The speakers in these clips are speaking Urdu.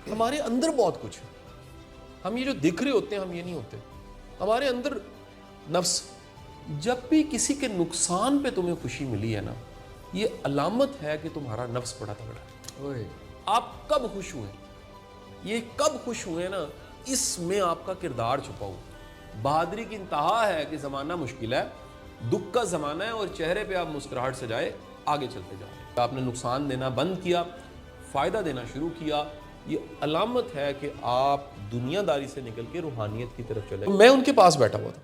ہمارے اندر بہت کچھ ہے. ہم یہ جو دکھ رہے ہوتے ہیں ہم یہ نہیں ہوتے. ہمارے اندر نفس. جب بھی کسی کے نقصان پہ تمہیں خوشی ملی ہے نا, یہ علامت ہے کہ تمہارا نفس بڑا تگڑا ہے. آپ کب خوش ہوئے, یہ کب خوش ہوئے نا, اس میں آپ کا کردار چھپا ہو. بہادری کی انتہا ہے کہ زمانہ مشکل ہے, دکھ کا زمانہ ہے, اور چہرے پہ آپ مسکراہٹ سجائے آگے چلتے جا رہے ہیں. آپ نے نقصان دینا بند کیا, فائدہ دینا شروع کیا, یہ علامت ہے کہ آپ دنیا داری سے نکل کے روحانیت کی طرف چلے. میں ان کے پاس بیٹھا ہوا تھا,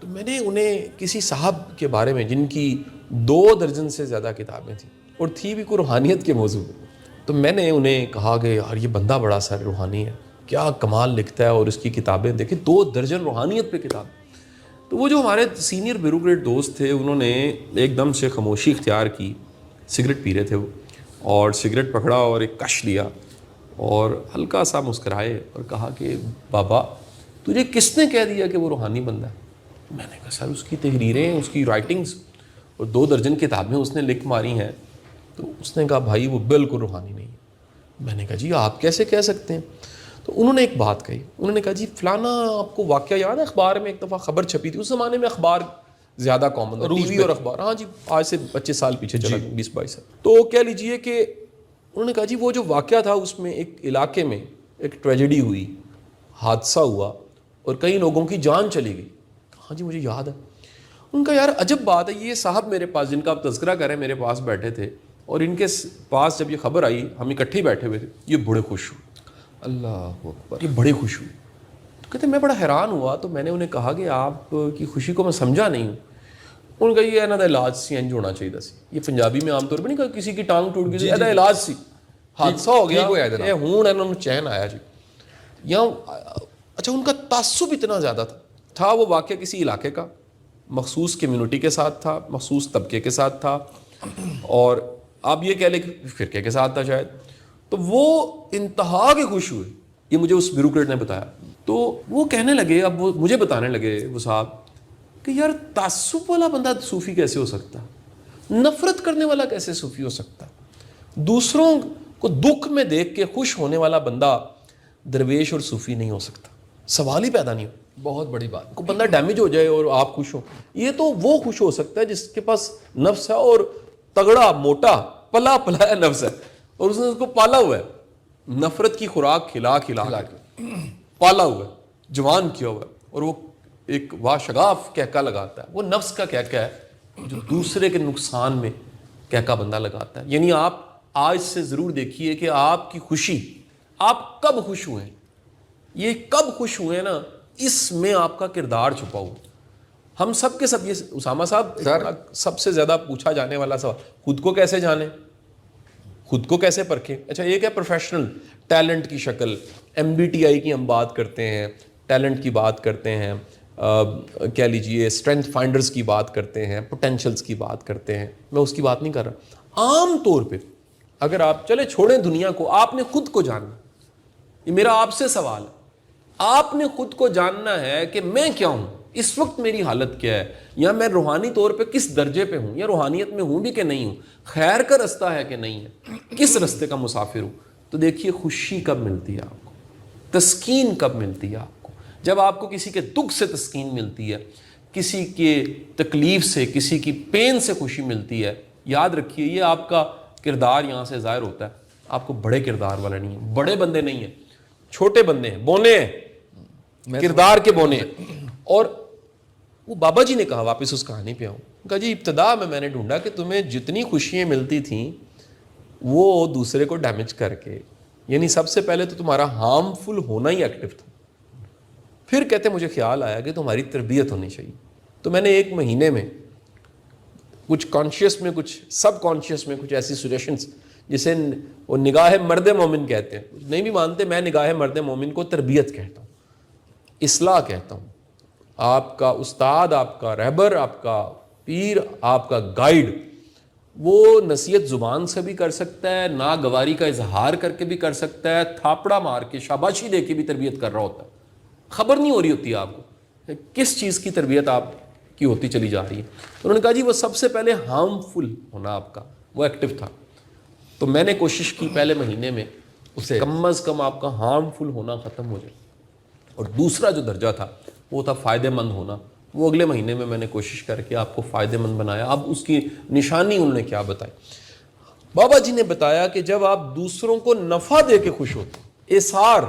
تو میں نے انہیں کسی صاحب کے بارے میں جن کی 2 درجن سے زیادہ کتابیں تھیں اور تھی بھی کوئی روحانیت کے موضوع پہ, تو میں نے انہیں کہا کہ یار یہ بندہ بڑا سا روحانی ہے, کیا کمال لکھتا ہے, اور اس کی کتابیں دیکھیں 2 درجن روحانیت پہ کتاب. تو وہ جو ہمارے سینئر بیوروکریٹ دوست تھے انہوں نے ایک دم سے خاموشی اختیار کی. سگریٹ پی رہے تھے وہ, اور سگریٹ پکڑا اور ایک کش لیا اور ہلکا سا مسکرائے اور کہا کہ بابا تجھے کس نے کہہ دیا کہ وہ روحانی بندہ ہے. میں نے کہا سر اس کی تحریریں, اس کی رائٹنگز اور 2 درجن کتابیں اس نے لکھ ماری ہیں. تو اس نے کہا بھائی وہ بالکل روحانی نہیں ہے. میں نے کہا جی آپ کیسے کہہ سکتے ہیں. تو انہوں نے ایک بات کہی, انہوں نے کہا جی فلانا آپ کو واقعہ یاد ہے, اخبار میں ایک دفعہ خبر چھپی تھی. اس زمانے میں اخبار زیادہ کامن تھا, ٹی وی اور اخبار. ہاں جی, آج سے 25 سال پیچھے چلا, 20-22 سال. تو کہہ لیجئے کہ انہوں نے کہا جی وہ جو واقعہ تھا اس میں ایک علاقے میں ایک ٹریجڈی ہوئی, حادثہ ہوا اور کئی لوگوں کی جان چلی گئی. ہاں جی مجھے یاد ہے. ان کا یار عجب بات ہے, یہ صاحب میرے پاس جن کا آپ تذکرہ کریں میرے پاس بیٹھے تھے, اور ان کے پاس جب یہ خبر آئی ہم اکٹھے بیٹھے ہوئے تھے, یہ بڑے خوش ہوئے. اللہ اکبر. یہ بڑے خوش ہوئے. تو کہتے میں بڑا حیران ہوا. تو میں نے انہیں کہا کہ آپ کی خوشی کو میں سمجھا نہیں ہوں. ان کا یہ انہوں علاج سی انج ہونا چاہیے سی. یہ پنجابی میں عام طور پہ نہیں کہا کسی کی ٹانگ ٹوٹ گئی, ایسا علاج سی, حادثہ ہو گیا, یہ ہوں انہوں نے چین آیا جی. یا اچھا ان کا تعصب اتنا زیادہ تھا وہ واقعہ کسی علاقے کا, مخصوص کمیونٹی کے ساتھ تھا, مخصوص طبقے کے ساتھ تھا, اور آپ یہ کہہ لیں کہ فرقے کے ساتھ تھا شاید. تو وہ انتہا کے خوش ہوئے. یہ مجھے اس بیوروکریٹ نے بتایا. تو وہ کہنے لگے, اب وہ مجھے بتانے لگے وہ صاحب کہ یار تعصب والا بندہ صوفی کیسے ہو سکتا, نفرت کرنے والا کیسے صوفی ہو سکتا, دوسروں کو دکھ میں دیکھ کے خوش ہونے والا بندہ درویش اور صوفی نہیں ہو سکتا. سوال ہی پیدا نہیں ہو. بہت بڑی بات. کو بندہ ڈیمیج ہو جائے اور آپ خوش ہو, یہ تو وہ خوش ہو سکتا ہے جس کے پاس نفس ہے اور تگڑا موٹا پلا پلایا نفس ہے, اور اس نے اس کو پالا ہوا ہے, نفرت کی خوراک کھلا کھلا کے پالا ہوا ہے, جوان کیا ہوا ہے, اور وہ ایک واشگاف کہکا لگاتا ہے. وہ نفس کا کہکا ہے جو دوسرے کے نقصان میں کہکا بندہ لگاتا ہے. یعنی آپ آج سے ضرور دیکھیے کہ آپ کی خوشی, آپ کب خوش ہوئے, یہ کب خوش ہوئے نا, اس میں آپ کا کردار چھپا ہوا. ہم سب کے سب, یہ اسامہ صاحب سب سے زیادہ پوچھا جانے والا سوال, خود کو کیسے جانیں, خود کو کیسے پرکھیں. اچھا ایک ہے پروفیشنل ٹیلنٹ کی شکل, MBTI کی ہم بات کرتے ہیں, ٹیلنٹ کی بات کرتے ہیں, کہہ لیجئے اسٹرینتھ فائنڈرز کی بات کرتے ہیں, پوٹینشلز کی بات کرتے ہیں. میں اس کی بات نہیں کر رہا. عام طور پہ اگر آپ چلے چھوڑیں دنیا کو, آپ نے خود کو جاننا. یہ میرا آپ سے سوال ہے, آپ نے خود کو جاننا ہے کہ میں کیا ہوں, اس وقت میری حالت کیا ہے, یا میں روحانی طور پہ کس درجے پہ ہوں, یا روحانیت میں ہوں بھی کہ نہیں ہوں, خیر کا رستہ ہے کہ نہیں ہے, کس رستے کا مسافر ہوں. تو دیکھیے خوشی کب ملتی ہے آپ کو, تسکین کب ملتی ہے آپ کو, جب آپ کو کسی کے دکھ سے تسکین ملتی ہے, کسی کے تکلیف سے, کسی کی پین سے خوشی ملتی ہے. یاد رکھیے یہ آپ کا کردار یہاں سے ظاہر ہوتا ہے. آپ کو بڑے کردار والا نہیں ہے, بڑے بندے نہیں ہیں, چھوٹے بندے ہیں, بونے ہیں, کردار کے بونے ہیں. اور وہ بابا جی نے کہا, واپس اس کہانی پہ آؤں, کہا جی ابتدا میں نے ڈھونڈا کہ تمہیں جتنی خوشیاں ملتی تھیں وہ دوسرے کو ڈیمیج کر کے, یعنی سب سے پہلے تو تمہارا ہارمفل ہونا ہی ایکٹیو تھا. پھر کہتے مجھے خیال آیا کہ تمہاری تربیت ہونی چاہیے. تو میں نے 1 مہینے میں کچھ کانشیس میں, کچھ سب کانشیس میں, کچھ ایسی سجیشنز جسے وہ نگاہ مرد مومن کہتے ہیں, نہیں بھی مانتے, میں نگاہ مرد مومن کو تربیت کہتا ہوں, اصلاح کہتا ہوں. آپ کا استاد, آپ کا رہبر, آپ کا پیر, آپ کا گائیڈ, وہ نصیحت زبان سے بھی کر سکتا ہے, ناگواری کا اظہار کر کے بھی کر سکتا ہے, تھاپڑا مار کے شاباشی دے کے بھی تربیت کر رہا ہوتا ہے. خبر نہیں ہو رہی ہوتی آپ کو کس چیز کی تربیت آپ کی ہوتی چلی جا رہی ہے. انہوں نے کہا جی وہ سب سے پہلے ہارمفل ہونا آپ کا وہ ایکٹیو تھا. تو میں نے کوشش کی پہلے مہینے میں اسے کم از کم آپ کا ہارمفل ہونا ختم ہو جائے. اور دوسرا جو درجہ تھا وہ تھا فائدہ مند ہونا. وہ اگلے مہینے میں نے کوشش کر کے آپ کو فائدہ مند بنایا. اب اس کی نشانی انہوں نے کیا بتائی؟ بابا جی نے بتایا کہ جب آپ دوسروں کو نفع دے کے خوش ہوتے، اثار،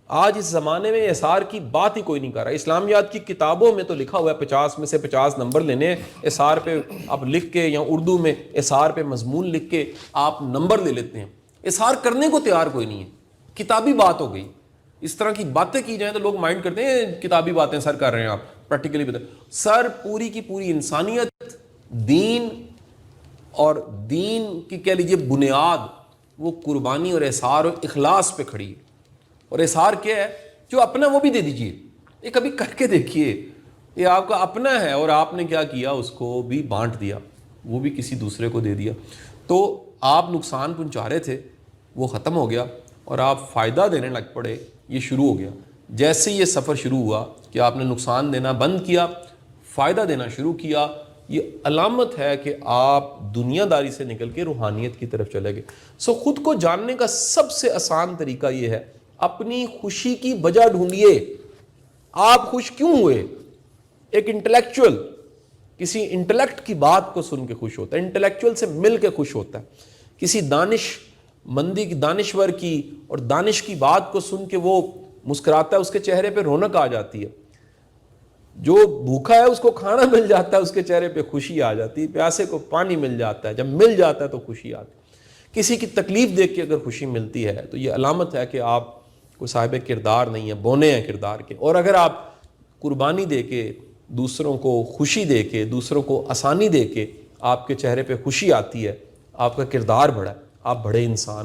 آج اس زمانے میں اثار کی بات ہی کوئی نہیں کر رہا. اسلامیات کی کتابوں میں تو لکھا ہوا ہے 50 میں سے 50 نمبر لینے ہیں اثار پہ. آپ لکھ کے یا اردو میں اثار پہ مضمون لکھ کے آپ نمبر لے لیتے ہیں. اثار کرنے کو تیار کوئی نہیں ہے. کتابی بات ہو گئی. اس طرح کی باتیں کی جائیں تو لوگ مائنڈ کرتے ہیں کتابی باتیں سر کر رہے ہیں. آپ پریکٹیکلی بتائیں سر پوری کی پوری انسانیت، دین اور دین کی کہہ لیجیے بنیاد وہ قربانی اور احسار اور اخلاص پہ کھڑی ہے. اور احسار کیا ہے؟ جو اپنا وہ بھی دے دیجئے. یہ کبھی کر کے دیکھیے، یہ آپ کا اپنا ہے اور آپ نے کیا کیا، اس کو بھی بانٹ دیا، وہ بھی کسی دوسرے کو دے دیا. تو آپ نقصان پہنچا رہے تھے، وہ ختم ہو گیا اور آپ فائدہ دینے لگ پڑے. یہ شروع ہو گیا. جیسے یہ سفر شروع ہوا کہ آپ نے نقصان دینا بند کیا، فائدہ دینا شروع کیا، یہ علامت ہے کہ آپ دنیا داری سے نکل کے روحانیت کی طرف چلے گئے. خود کو جاننے کا سب سے آسان طریقہ یہ ہے، اپنی خوشی کی وجہ ڈھونڈیے. آپ خوش کیوں ہوئے؟ ایک انٹلیکچوئل کسی انٹلیکٹ کی بات کو سن کے خوش ہوتا ہے، انٹلیکچوئل سے مل کے خوش ہوتا ہے. کسی دانشور کی اور دانش کی بات کو سن کے وہ مسکراتا ہے، اس کے چہرے پہ رونق آ جاتی ہے. جو بھوکا ہے اس کو کھانا مل جاتا ہے، اس کے چہرے پہ خوشی آ جاتی ہے. پیاسے کو پانی مل جاتا ہے، جب مل جاتا ہے تو خوشی آتی ہے. کسی کی تکلیف دیکھ کے اگر خوشی ملتی ہے تو یہ علامت ہے کہ آپ کوئی صاحب کردار نہیں ہے، بونے ہیں کردار کے. اور اگر آپ قربانی دے کے، دوسروں کو خوشی دے کے، دوسروں کو آسانی دے کے آپ کے چہرے پہ خوشی آتی ہے، آپ کا کردار بڑا ہے، آپ بڑے انسان